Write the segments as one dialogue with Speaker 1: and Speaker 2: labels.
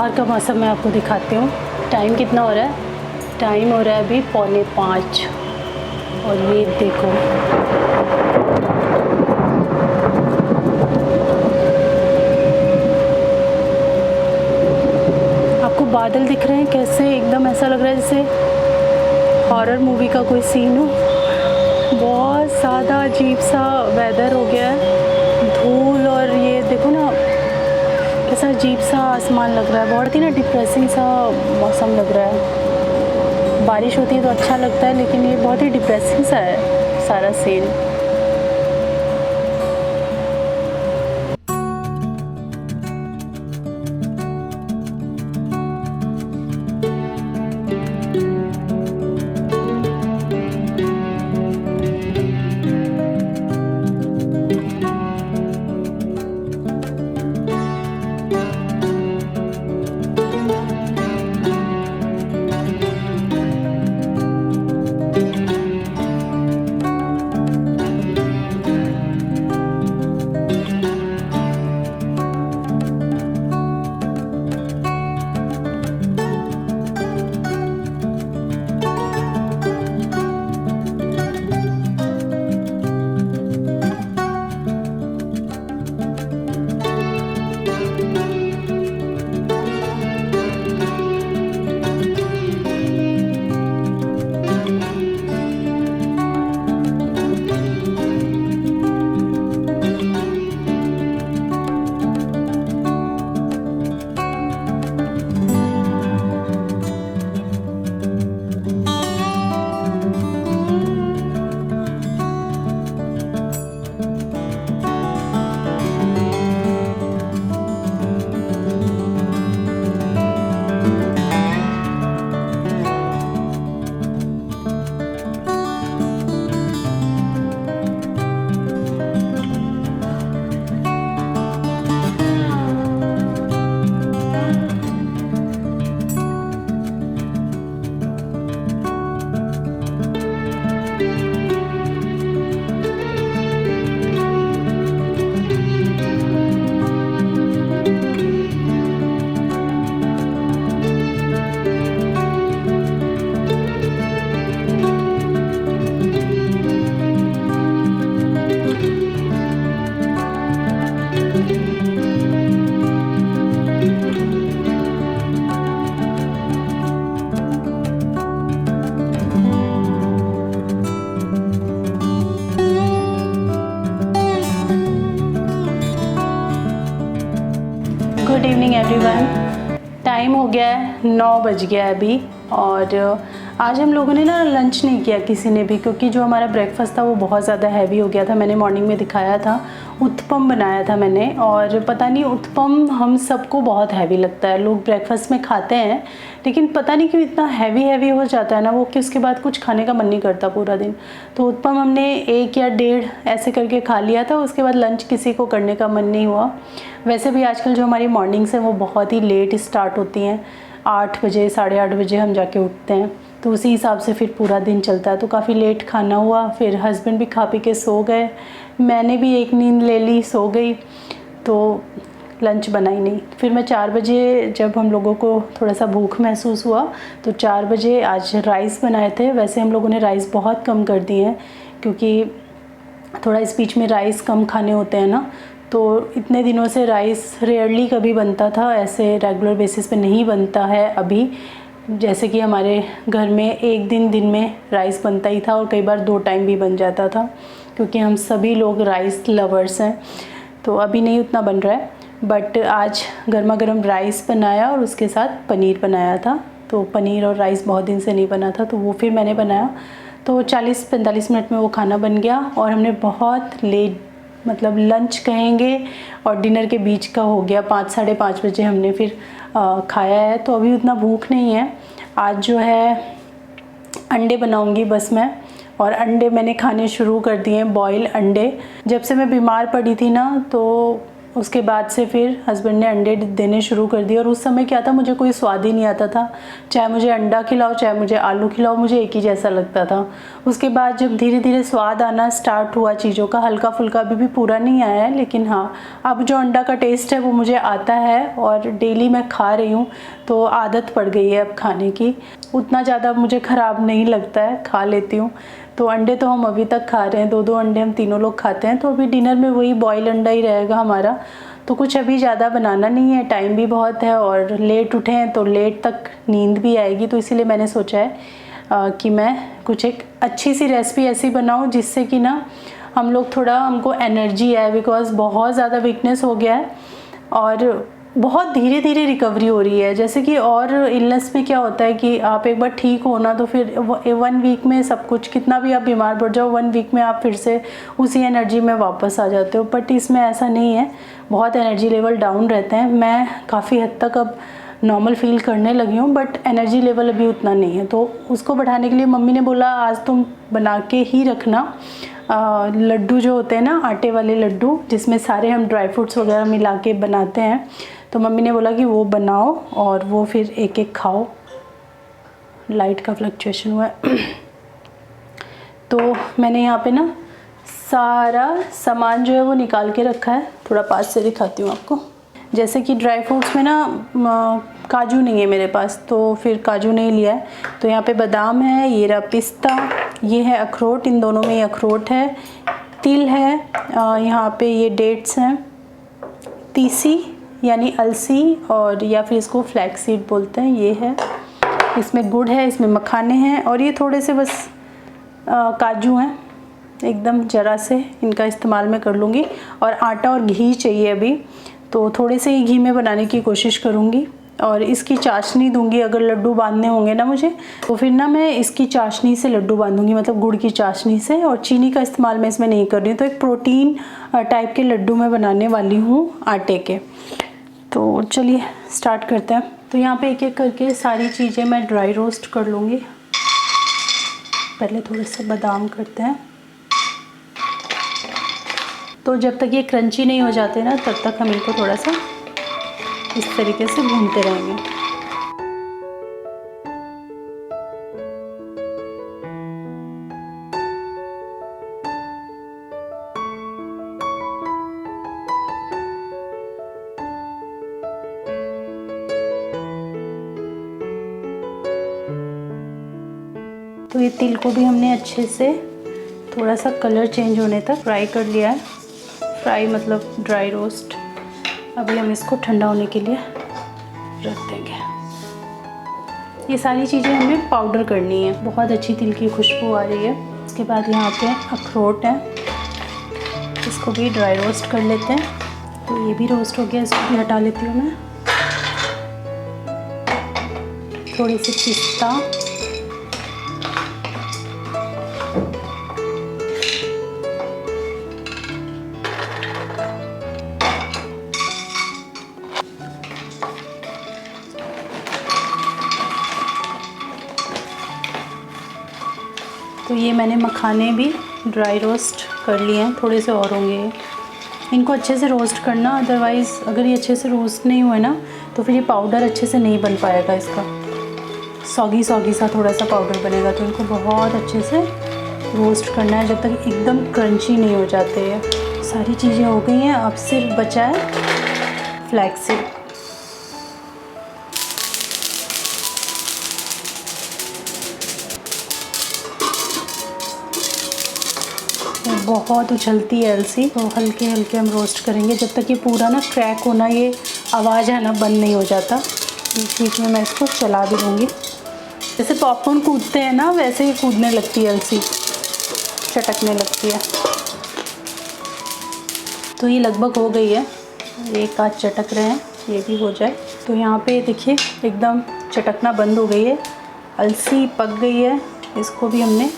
Speaker 1: बाहर का मौसम मैं आपको दिखाती हूँ। टाइम कितना हो रहा है? टाइम हो रहा है अभी 4:45 और ये देखो आपको बादल दिख रहे हैं कैसे, एकदम ऐसा लग रहा है जैसे हॉरर मूवी का कोई सीन हो। बहुत ज़्यादा अजीब सा वेदर हो गया है, धूल और ये देखो ना कैसा अजीब सा आसमान लग रहा है, बहुत ही ना डिप्रेसिंग सा मौसम लग रहा है। बारिश होती है तो अच्छा लगता है लेकिन ये बहुत ही डिप्रेसिंग सा है सारा scene. Good evening everyone. Time हो गया है 9 बज गया है अभी और आज हम लोगों ने ना लंच नहीं किया किसी ने भी, क्योंकि जो हमारा ब्रेकफास्ट था वो बहुत ज़्यादा हैवी हो गया था। मैंने मॉर्निंग में दिखाया था, उत्पम बनाया था मैंने, और पता नहीं उत्पम हम सबको बहुत हैवी लगता है। लोग ब्रेकफास्ट में खाते हैं लेकिन पता नहीं क्यों इतना हैवी हो जाता है ना वो कि उसके बाद कुछ खाने का मन नहीं करता पूरा दिन। तो उत्पम हमने 1 या 1.5 ऐसे करके खा लिया था, उसके बाद लंच किसी को करने का मन नहीं हुआ। वैसे भी आजकल जो हमारी मॉर्निंग्स हैं वो बहुत ही लेट स्टार्ट होती हैं, 8 बजे 8:30 बजे हम जाके उठते हैं, तो उसी हिसाब से फिर पूरा दिन चलता है। तो काफ़ी लेट खाना हुआ, फिर हस्बैंड भी खा पी के सो गए, मैंने भी एक नींद ले ली, सो गई, तो लंच बनाई नहीं। फिर मैं 4 बजे जब हम लोगों को थोड़ा सा भूख महसूस हुआ तो 4 बजे आज राइस बनाए थे। वैसे हम लोगों ने राइस बहुत कम कर दिए हैं क्योंकि थोड़ा इस बीच में राइस कम खाने होते हैं ना, तो इतने दिनों से राइस रेयरली कभी बनता था, ऐसे रेगुलर बेसिस पे नहीं बनता है अभी। जैसे कि हमारे घर में एक दिन में राइस बनता ही था और कई बार 2 टाइम भी बन जाता था, क्योंकि हम सभी लोग राइस लवर्स हैं। तो अभी नहीं उतना बन रहा है, बट आज गर्मा गर्म राइस बनाया और उसके साथ पनीर बनाया था। तो पनीर और राइस बहुत दिन से नहीं बना था, तो वो फिर मैंने बनाया। तो 40-45 मिनट में वो खाना बन गया और हमने बहुत लेट, मतलब लंच कहेंगे और डिनर के बीच का हो गया, 5-5:30 बजे हमने फिर खाया है। तो अभी उतना भूख नहीं है। आज जो है अंडे बनाऊंगी बस मैं, और अंडे मैंने खाने शुरू कर दिए हैं, बॉयल अंडे। जब से मैं बीमार पड़ी थी ना तो उसके बाद से फिर हस्बैंड ने अंडे देने शुरू कर दिए। और उस समय क्या था, मुझे कोई स्वाद ही नहीं आता था, चाहे मुझे अंडा खिलाओ चाहे मुझे आलू खिलाओ, मुझे एक ही जैसा लगता था। उसके बाद जब धीरे धीरे स्वाद आना स्टार्ट हुआ चीज़ों का, हल्का फुल्का, अभी भी पूरा नहीं आया है, लेकिन हाँ अब जो अंडा का टेस्ट है वो मुझे आता है और डेली मैं खा रही हूँ, तो आदत पड़ गई है अब खाने की। उतना ज़्यादा मुझे ख़राब नहीं लगता है, खा लेती हूँ। तो अंडे तो हम अभी तक खा रहे हैं, 2-2 अंडे हम तीनों लोग खाते हैं। तो अभी डिनर में वही बॉयल अंडा ही रहेगा हमारा। तो कुछ अभी ज़्यादा बनाना नहीं है, टाइम भी बहुत है और लेट उठे हैं तो लेट तक नींद भी आएगी। तो इसीलिए मैंने सोचा है कि मैं कुछ एक अच्छी सी रेसिपी ऐसी बनाऊँ जिससे कि ना हम लोग थोड़ा, हमको एनर्जी आए, बिकॉज़ बहुत ज़्यादा वीकनेस हो गया है और बहुत धीरे धीरे रिकवरी हो रही है। जैसे कि और इलनेस में क्या होता है कि आप एक बार ठीक हो ना तो फिर 1 वीक में सब कुछ, कितना भी आप बीमार पड़ जाओ 1 वीक में आप फिर से उसी एनर्जी में वापस आ जाते हो। बट इसमें ऐसा नहीं है, बहुत एनर्जी लेवल डाउन रहते हैं। मैं काफ़ी हद तक अब नॉर्मल फील करने लगी हूँ, बट एनर्जी लेवल अभी उतना नहीं है। तो उसको बढ़ाने के लिए मम्मी ने बोला आज तुम बना के ही रखना लड्डू जो होते हैं ना, आटे वाले लड्डू, जिसमें सारे हम ड्राई फ्रूट्स वगैरह मिला के बनाते हैं। तो मम्मी ने बोला कि वो बनाओ और वो फिर एक एक खाओ। लाइट का फ्लक्चुएशन हुआ है। तो मैंने यहाँ पे ना सारा सामान जो है वो निकाल के रखा है, थोड़ा पास से दिखाती हूँ आपको। जैसे कि ड्राई फ्रूट्स में ना काजू नहीं है मेरे पास, तो फिर काजू नहीं लिया है। तो यहाँ पे बादाम है, ये रहा पिस्ता, ये है अखरोट, इन दोनों में ये अखरोट है, तिल है, यहाँ पे ये डेट्स हैं, तीसी यानी अलसी, और या फिर इसको फ्लैक्स सीड बोलते हैं, ये है, इसमें गुड़ है, इसमें मखाने हैं, और ये थोड़े से बस काजू हैं, एकदम ज़रा से इनका इस्तेमाल मैं कर लूँगी। और आटा और घी चाहिए अभी, तो थोड़े से ही घी में बनाने की कोशिश करूँगी। और इसकी चाशनी दूंगी, अगर लड्डू बांधने होंगे ना मुझे, तो फिर ना मैं इसकी चाशनी से लड्डू बांधूंगी, मतलब गुड़ की चाशनी से। और चीनी का इस्तेमाल मैं इसमें नहीं कर रही हूँ। तो एक प्रोटीन टाइप के लड्डू मैं बनाने वाली हूँ आटे के। तो चलिए स्टार्ट करते हैं। तो यहाँ पे एक एक करके सारी चीज़ें मैं ड्राई रोस्ट कर लूँगी। पहले थोड़े से बादाम करते हैं। तो जब तक ये क्रंची नहीं हो जाते ना, तब तक हम इनको थोड़ा सा इस तरीके से भूनते रहेंगे। तो ये तिल को भी हमने अच्छे से थोड़ा सा कलर चेंज होने तक फ्राई कर लिया है। फ्राई मतलब ड्राई रोस्ट। अभी हम इसको ठंडा होने के लिए रख देंगे। ये सारी चीज़ें हमें पाउडर करनी है। बहुत अच्छी तिल की खुशबू आ रही है। उसके बाद यहाँ पे अखरोट है, इसको भी ड्राई रोस्ट कर लेते हैं। तो ये भी रोस्ट हो गया, इसको भी हटा लेती हूँ मैं। थोड़ी सी पिस्ता, तो ये मैंने मखाने भी ड्राई रोस्ट कर लिए हैं, थोड़े से और होंगे। इनको अच्छे से रोस्ट करना, अदरवाइज़ अगर ये अच्छे से रोस्ट नहीं हुए ना तो फिर ये पाउडर अच्छे से नहीं बन पाएगा। इसका सॉगी सॉगी सा थोड़ा सा पाउडर बनेगा। तो इनको बहुत अच्छे से रोस्ट करना है जब तक एकदम क्रंची नहीं हो जाते हैं। सारी चीज़ें हो गई हैं, अब सिर्फ बचा है फ्लैक्स सीड। बहुत उछलती है अलसी, तो हल्के हल्के हम रोस्ट करेंगे जब तक ये पूरा ना क्रैक होना, ये आवाज़ है ना बंद नहीं हो जाता। बीच बीच में मैं इसको चला भी दूँगी। जैसे पॉपकॉर्न कूदते हैं ना, वैसे ही कूदने लगती है अलसी, चटकने लगती है। तो ये लगभग हो गई है, एक आध चटक रहे हैं, ये भी हो जाए। तो यहाँ पे देखिए एकदम चटकना बंद हो गई है, अलसी पक गई है। इसको भी हमने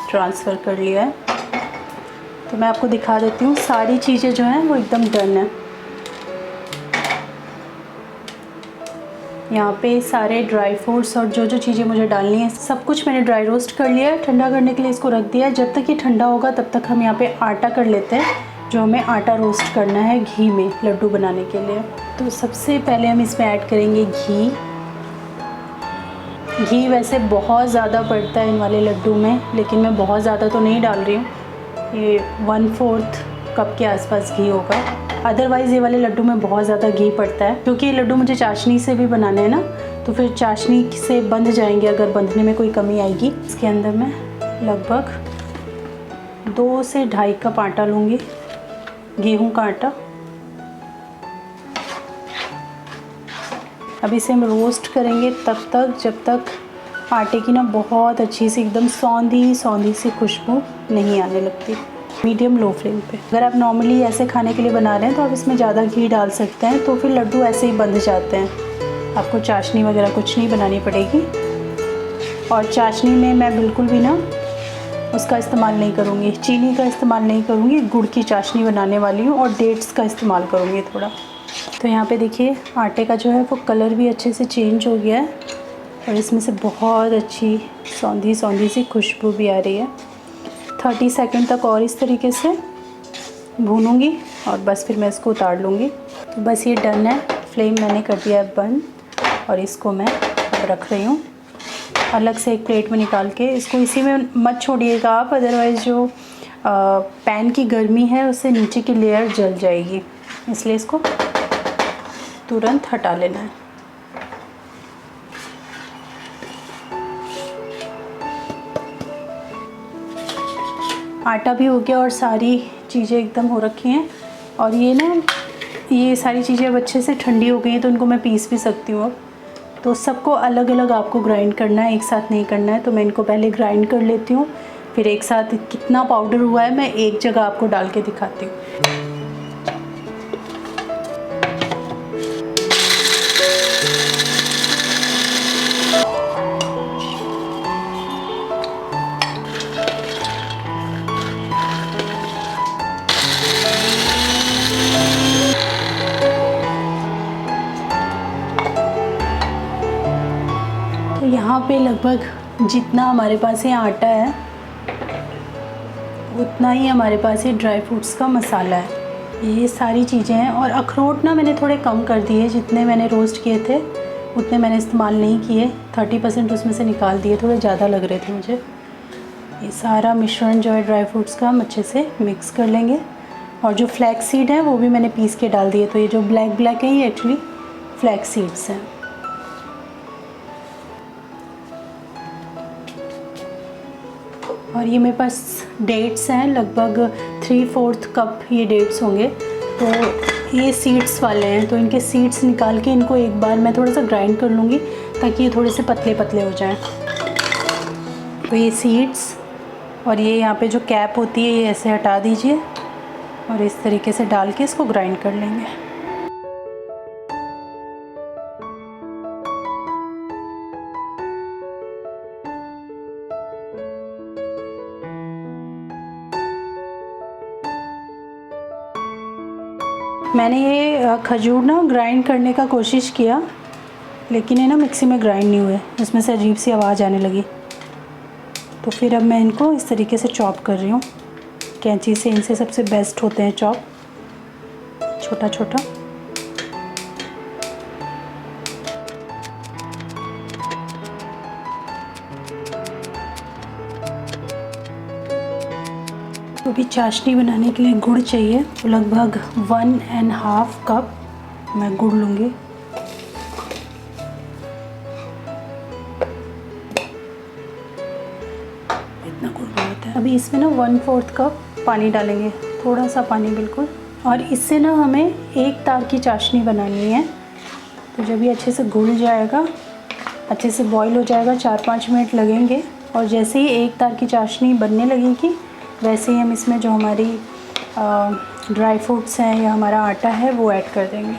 Speaker 1: ट्रांसफ़र कर लिया है। तो मैं आपको दिखा देती हूँ, सारी चीज़ें जो हैं वो एकदम डन है। यहाँ पे सारे ड्राई फ्रूट्स और जो जो चीज़ें मुझे डालनी है सब कुछ मैंने ड्राई रोस्ट कर लिया है। ठंडा करने के लिए इसको रख दिया है। जब तक ये ठंडा होगा तब तक हम यहाँ पे आटा कर लेते हैं, जो हमें आटा रोस्ट करना है घी में लड्डू बनाने के लिए। तो सबसे पहले हम इसमें ऐड करेंगे घी। घी वैसे बहुत ज़्यादा पड़ता है इन वाले लड्डू में, लेकिन मैं बहुत ज़्यादा तो नहीं डाल रही हूँ, ये 1/4 कप के आसपास घी होगा। अदरवाइज़ ये वाले लड्डू में बहुत ज़्यादा घी पड़ता है, क्योंकि ये लड्डू मुझे चाशनी से भी बनाने हैं ना, तो फिर चाशनी से बंध जाएंगे अगर बंधने में कोई कमी आएगी। इसके अंदर मैं लगभग 2 से 2.5 कप आटा लूँगी, गेहूं का आटा। अब इसे हम रोस्ट करेंगे तब तक जब तक आटे की ना बहुत अच्छी सी एकदम सौंधी सौंधी सी खुशबू नहीं आने लगती, मीडियम लो फ्लेम पे। अगर आप नॉर्मली ऐसे खाने के लिए बना रहे हैं तो आप इसमें ज़्यादा घी डाल सकते हैं, तो फिर लड्डू ऐसे ही बंध जाते हैं, आपको चाशनी वगैरह कुछ नहीं बनानी पड़ेगी। और चाशनी में मैं बिल्कुल भी ना उसका इस्तेमाल नहीं करूँगी, चीनी का इस्तेमाल नहीं करूँगी, गुड़ की चाशनी बनाने वाली हूँ और डेट्स का इस्तेमाल करूँगी थोड़ा। तो यहाँ पे देखिए आटे का जो है वो कलर भी अच्छे से चेंज हो गया है और इसमें से बहुत अच्छी सौंधी सौंधी सी खुशबू भी आ रही है। 30 सेकंड तक और इस तरीके से भूनूंगी और बस फिर मैं इसको उतार लूँगी। तो बस ये डन है, फ्लेम मैंने कर दिया है बंद और इसको मैं अब रख रही हूँ अलग से एक प्लेट में निकाल के। इसको इसी में मत छोड़िएगा आप, अदरवाइज़ जो पैन की गर्मी है उससे नीचे की लेयर जल जाएगी, इसलिए इसको तुरंत हटा लेना है। आटा भी हो गया और सारी चीज़ें एकदम हो रखी हैं और ये सारी चीज़ें अब अच्छे से ठंडी हो गई हैं, तो इनको मैं पीस भी सकती हूँ। तो सबको अलग अलग आपको ग्राइंड करना है, एक साथ नहीं करना है। तो मैं इनको पहले ग्राइंड कर लेती हूँ, फिर एक साथ कितना पाउडर हुआ है मैं एक जगह आपको डाल के दिखाती हूँ। तो यहाँ पे लगभग जितना हमारे पास ये आटा है उतना ही हमारे पास ये ड्राई फ्रूट्स का मसाला है। ये सारी चीज़ें हैं और अखरोट ना मैंने थोड़े कम कर दिए, जितने मैंने रोस्ट किए थे उतने मैंने इस्तेमाल नहीं किए, 30% उसमें से निकाल दिए, थोड़े ज़्यादा लग रहे थे मुझे। ये सारा मिश्रण जो है ड्राई फ्रूट्स का हम अच्छे से मिक्स कर लेंगे। और जो फ्लैक्स सीड है वो भी मैंने पीस के डाल दिए, तो ये जो ब्लैक ब्लैक है ये एक्चुअली फ्लैक्स सीड्स हैं। और ये मेरे पास डेट्स हैं, लगभग 3/4 कप ये डेट्स होंगे। तो ये सीड्स वाले हैं, तो इनके सीड्स निकाल के इनको एक बार मैं थोड़ा सा ग्राइंड कर लूँगी ताकि ये थोड़े से पतले पतले हो जाएं। तो ये सीड्स और ये यहाँ पे जो कैप होती है ये ऐसे हटा दीजिए और इस तरीके से डाल के इसको ग्राइंड कर लेंगे। मैंने ये खजूर ना ग्राइंड करने का कोशिश किया, लेकिन ये ना मिक्सी में ग्राइंड नहीं हुए, उसमें से अजीब सी आवाज़ आने लगी। तो फिर अब मैं इनको इस तरीके से चॉप कर रही हूँ, कैंची से इनसे सबसे बेस्ट होते हैं चॉप, छोटा छोटा। तो भी चाशनी बनाने के लिए गुड़ चाहिए, तो लगभग 1.5 कप मैं गुड़ लूँगी। इतना गुड़ बहुत है। अभी इसमें ना 1/4 कप पानी डालेंगे, थोड़ा सा पानी बिल्कुल। और इससे ना हमें एक तार की चाशनी बनानी है। तो जब ये अच्छे से घुल जाएगा, अच्छे से बॉईल हो जाएगा, 4-5 मिनट लगेंगे और जैसे ही एक तार की चाशनी बनने लगेगी वैसे ही हम इसमें जो हमारी ड्राई फ्रूट्स हैं या हमारा आटा है वो ऐड कर देंगे।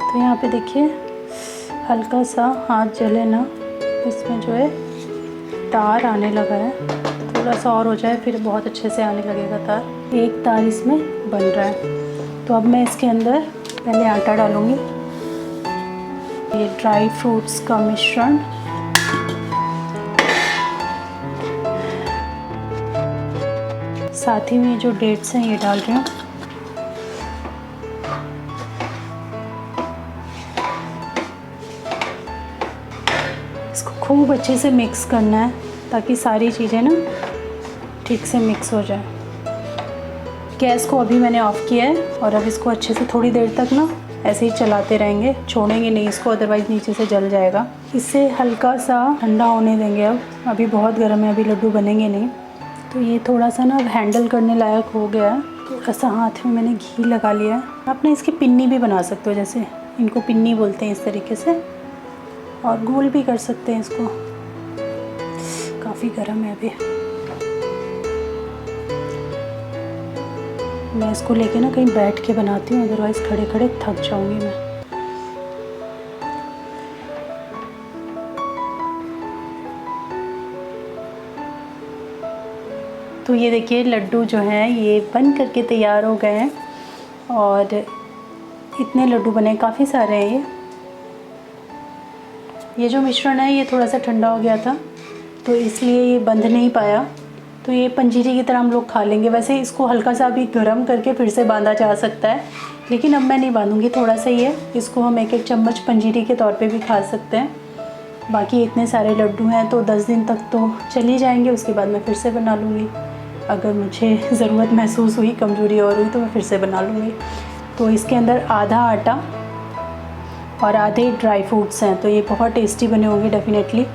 Speaker 1: तो यहाँ पे देखिए हल्का सा हाथ जले ना, इसमें जो है तार आने लगा है, थोड़ा सा और हो जाए फिर बहुत अच्छे से आने लगेगा तार। एक तार इसमें बन रहा है। तो अब मैं इसके अंदर पहले आटा डालूँगी, ये ड्राई फ्रूट्स का मिश्रण, साथ ही में जो डेट्स हैं ये डाल रही हूँ। इसको खूब अच्छे से मिक्स करना है ताकि सारी चीज़ें ना ठीक से मिक्स हो जाए। गैस को अभी मैंने ऑफ़ किया है और अब इसको अच्छे से थोड़ी देर तक ना ऐसे ही चलाते रहेंगे, छोड़ेंगे नहीं इसको, अदरवाइज़ नीचे से जल जाएगा। इसे हल्का सा ठंडा होने देंगे। अब अभी बहुत गर्म है, अभी लड्डू बनेंगे नहीं। तो ये थोड़ा सा ना हैंडल करने लायक हो गया है। थोड़ा सा हाथ में मैंने घी लगा लिया है। आप ना इसकी पिन्नी भी बना सकते हो, जैसे इनको पिन्नी बोलते हैं इस तरीके से, और गोल भी कर सकते हैं इसको। काफ़ी गर्म है अभी। मैं इसको लेके ना कहीं बैठ के बनाती हूँ, अदरवाइज़ खड़े खड़े थक जाऊँगी मैं। तो ये देखिए लड्डू जो हैं ये बन करके तैयार हो गए हैं और इतने लड्डू बने, काफ़ी सारे हैं ये जो मिश्रण है ये थोड़ा सा ठंडा हो गया था तो इसलिए ये बंध नहीं पाया। तो ये पंजीरी की तरह हम लोग खा लेंगे। वैसे इसको हल्का सा भी गर्म करके फिर से बांधा जा सकता है, लेकिन अब मैं नहीं बांधूंगी, थोड़ा सा ही है। इसको हम एक एक चम्मच पंजीरी के तौर पे भी खा सकते हैं। बाकी इतने सारे लड्डू हैं तो 10 दिन तक तो चल ही जाएंगे, उसके बाद मैं फिर से बना लूँगी। अगर मुझे ज़रूरत महसूस हुई, कमज़ोरी और हुई तो मैं फिर से बना लूँगी। तो इसके अंदर आधा आटा और आधे ड्राई फ्रूट्स हैं, तो ये बहुत टेस्टी बने होंगे डेफिनेटली।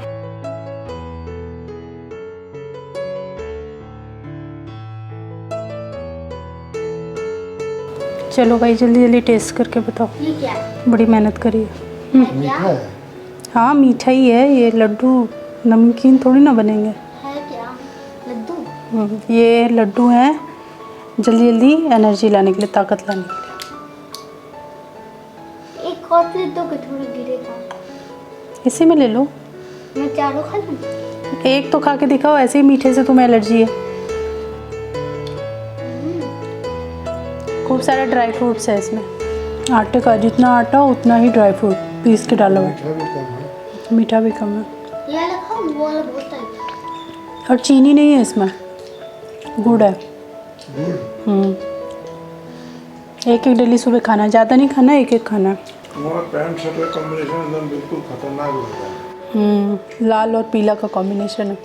Speaker 1: चलो भाई जल्दी जल्दी टेस्ट करके बताओ।
Speaker 2: ये क्या?
Speaker 1: बड़ी मेहनत करी है।
Speaker 2: मीठा है?
Speaker 1: हाँ मीठा ही है ये, लड्डू नमकीन थोड़ी ना बनेंगे।
Speaker 2: है क्या? लड्डू?
Speaker 1: ये लड्डू हैं जल्दी जल्दी एनर्जी लाने के लिए, ताकत लाने के लिए।
Speaker 2: एक और प्लेट दो, थोड़ा गिरेगा।
Speaker 1: इसी में ले लो।
Speaker 2: मैं चारों खा लूँ?
Speaker 1: एक तो खा के दिखाओ, ऐसे ही मीठे से तुम्हें एलर्जी है। खूब सारे ड्राई फ्रूट्स है इसमें। आटे का जितना आटा उतना ही ड्राई फ्रूट पीस के डाला हुआ है। मीठा भी कम है।
Speaker 2: ये वाला खाओ, वो वाला बहुत है।
Speaker 1: और चीनी नहीं है इसमें, गुड़ है। एक एक डेली सुबह खाना है, ज़्यादा नहीं खाना, एक एक खाना है।
Speaker 3: तुम्हारा पैंट शर्ट का कॉम्बिनेशन एकदम बिल्कुल खतरनाक होता है।
Speaker 1: लाल और पीला का कॉम्बिनेशन है।